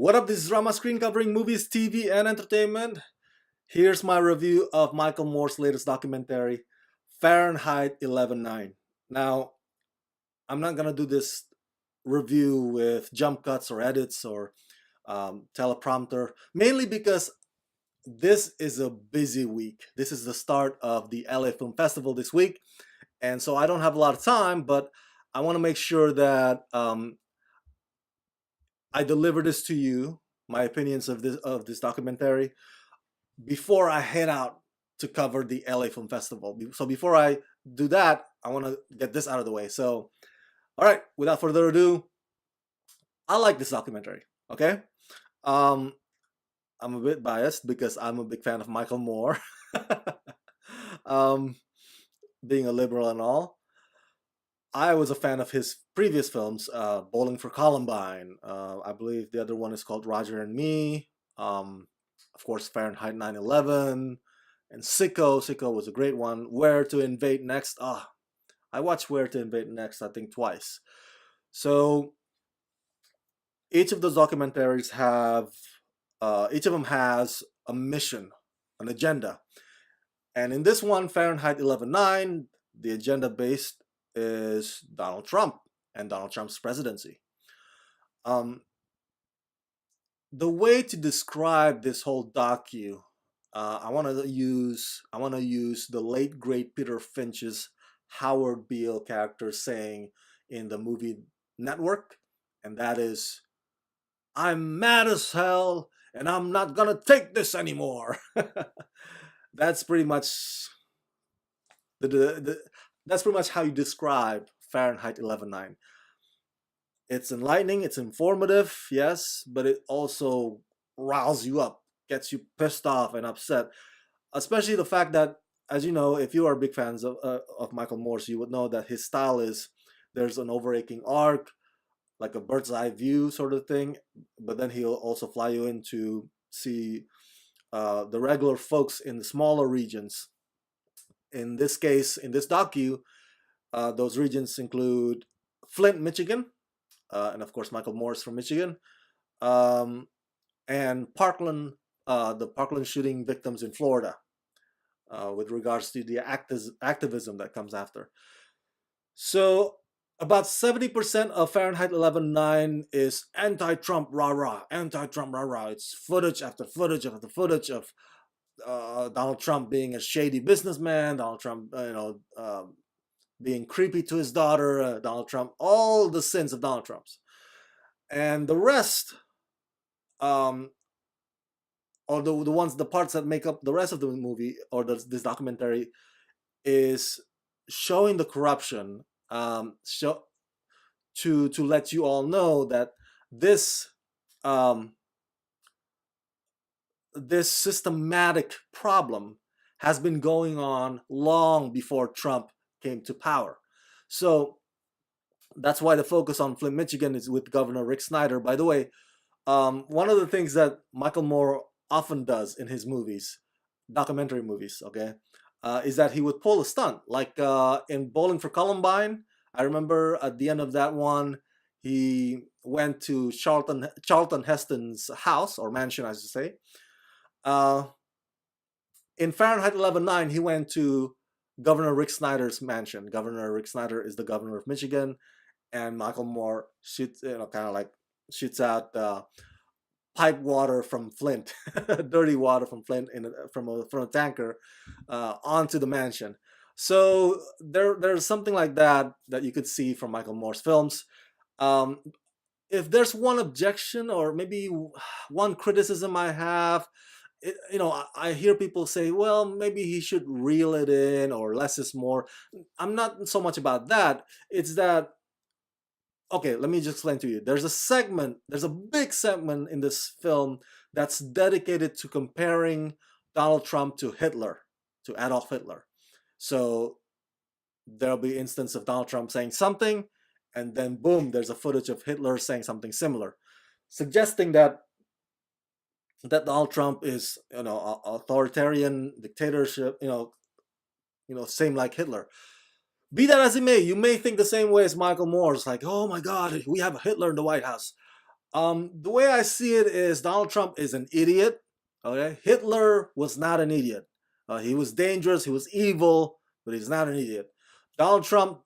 What up, this is Rama Screen covering movies, TV, and entertainment. Here's my review of Michael Moore's latest documentary, Fahrenheit 11.9. Now, I'm not gonna do this review with jump cuts or edits or teleprompter, mainly because this is a busy week. This is the start of the LA Film Festival this week, and so I don't have a lot of time, but I want to make sure that I deliver this to you, my opinions of this documentary, before I head out to cover the LA Film Festival. So before I do that, I want to get this out of the way. So, all right, without further ado, I like this documentary. Okay, um, I'm a bit biased because I'm a big fan of Michael Moore, um, being a liberal and all. I was a fan of his previous films, Bowling for Columbine. I believe the other one is called Roger and Me. Of course, Fahrenheit 9/11 and Sicko. Sicko was a great one. Where to Invade Next. I watched Where to Invade Next, I think, twice. So each of those documentaries each of them has a mission, an agenda. And in this one, Fahrenheit 11.9, the agenda based is Donald Trump and Donald Trump's presidency. Um, the way to describe this whole docu, I want to use the late great Peter Finch's Howard Beale character saying in the movie Network, and that is, "I'm mad as hell, and I'm not gonna take this anymore." That's pretty much that's pretty much how you describe Fahrenheit 11.9. It's enlightening, it's informative, yes, but it also riles you up, gets you pissed off and upset. Especially the fact that, as you know, if you are big fans of Michael Moore's, you would know that his style is there's an overarching arc, like a bird's eye view sort of thing, but then he'll also fly you in to see the regular folks in the smaller regions. In this case, in this docu, those regions include Flint, Michigan, and of course Michael Moore's from Michigan, um, and Parkland, the Parkland shooting victims in Florida, with regards to the activism that comes after. So about 70% of Fahrenheit 11.9 is anti-Trump rah-rah, anti-Trump rah-rah. It's footage after footage after footage of Donald Trump being a shady businessman, Donald Trump, being creepy to his daughter, Donald Trump, all the sins of Donald Trump's. And the rest, or the parts that make up the rest of the movie or this documentary, is showing the corruption, to let you all know that this um, this systematic problem has been going on long before Trump came to power. So that's why the focus on Flint, Michigan is with Governor Rick Snyder. By the way, one of the things that Michael Moore often does in his movies, documentary movies, okay, is that he would pull a stunt. Like in Bowling for Columbine, I remember at the end of that one, he went to Charlton Heston's house, or mansion, I should say. Uh, in Fahrenheit 11.9, he went to Governor Rick Snyder's mansion. Governor Rick Snyder is the governor of Michigan, and Michael Moore shoots, kind of like shoots out pipe water from Flint, dirty water from Flint from a tanker onto the mansion. So there's something like that you could see from Michael Moore's films. Um, if there's one objection or maybe one criticism I have, I hear people say, well, maybe he should reel it in or less is more. I'm not so much about that. It's that, okay, let me just explain to you. There's a big segment in this film that's dedicated to comparing Donald Trump to Hitler, to Adolf Hitler. So there'll be instance of Donald Trump saying something, and then boom, there's a footage of Hitler saying something similar, suggesting that Donald Trump is, authoritarian dictatorship, same like Hitler. Be that as it may, you may think the same way as Michael Moore. It's like, oh my God, we have Hitler in the White House. The way I see it is Donald Trump is an idiot. Okay, Hitler was not an idiot. He was dangerous. He was evil, but he's not an idiot. Donald Trump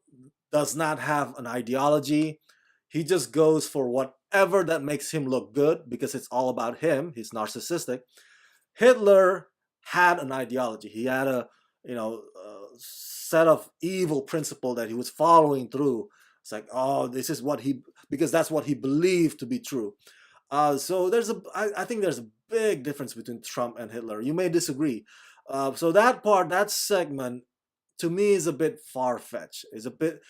does not have an ideology. He just goes for whatever that makes him look good because it's all about him. He's narcissistic. Hitler had an ideology. He had a set of evil principle that he was following through. It's like, oh, this is what he, because that's what he believed to be true. So I think there's a big difference between Trump and Hitler. You may disagree. So that segment, to me, is a bit far fetched. It's a bit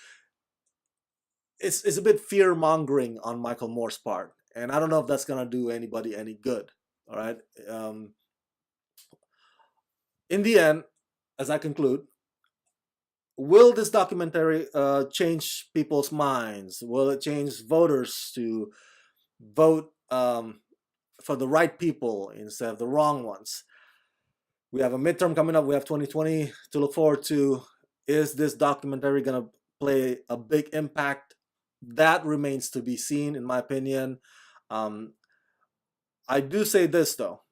fear mongering on Michael Moore's part, and I don't know if that's gonna do anybody any good. All right. In the end, as I conclude, will this documentary change people's minds? Will it change voters to vote for the right people instead of the wrong ones? We have a midterm coming up. We have 2020 to look forward to. Is this documentary going to play a big impact? That remains to be seen, in my opinion. I do say this, though,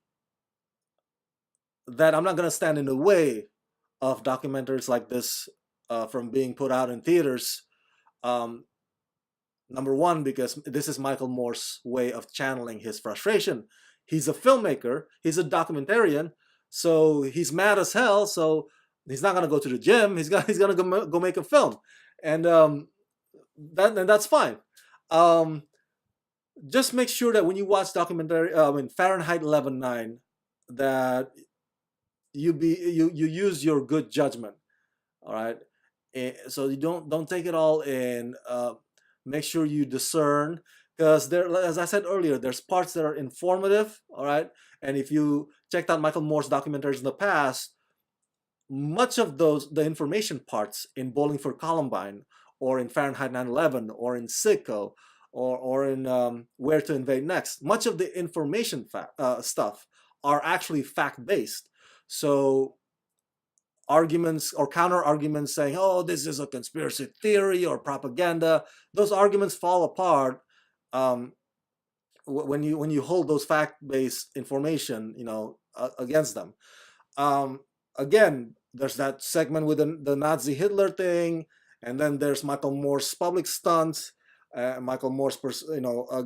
that I'm not going to stand in the way of documentaries like this from being put out in theaters. Number one, because this is Michael Moore's way of channeling his frustration. He's a filmmaker. He's a documentarian. So he's mad as hell. So he's not going to go to the gym. He's going to go make a film. And that's fine. Just make sure that when you watch Fahrenheit 11/9, that you use your good judgment. All right. So you don't take it all in. Make sure you discern, because there, as I said earlier, there's parts that are informative. All right. And if you checked out Michael Moore's documentaries in the past, much of the information parts in Bowling for Columbine, or in Fahrenheit 9/11, or in Sicko, or in Where to Invade Next, much of the information stuff are actually fact-based. So arguments or counter arguments saying, oh, this is a conspiracy theory or propaganda, those arguments fall apart when you hold those fact-based information against them. Again, there's that segment with the Nazi Hitler thing, and then there's Michael Moore's public stunts, Michael Moore's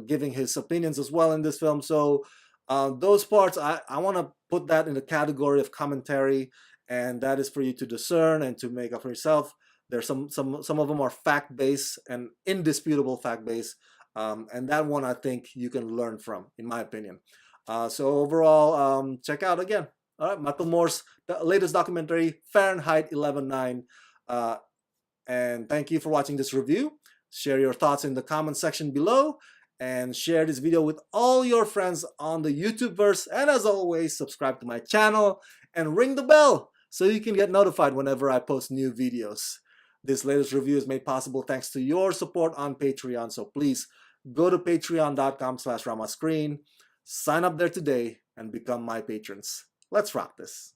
giving his opinions as well in this film. So those parts, I want to put that in the category of commentary, and that is for you to discern and to make up for yourself. There's some of them are fact-based and indisputable fact-based, and that one I think you can learn from, in my opinion. So overall, check out again. All right, Michael Moore's latest documentary, Fahrenheit 11/9. And thank you for watching this review. Share your thoughts in the comment section below, and share this video with all your friends on the YouTubeverse. And as always, subscribe to my channel and ring the bell so you can get notified whenever I post new videos. This latest review is made possible thanks to your support on Patreon. So please go to patreon.com/ramascreen, sign up there today, and become my patrons. Let's rock this.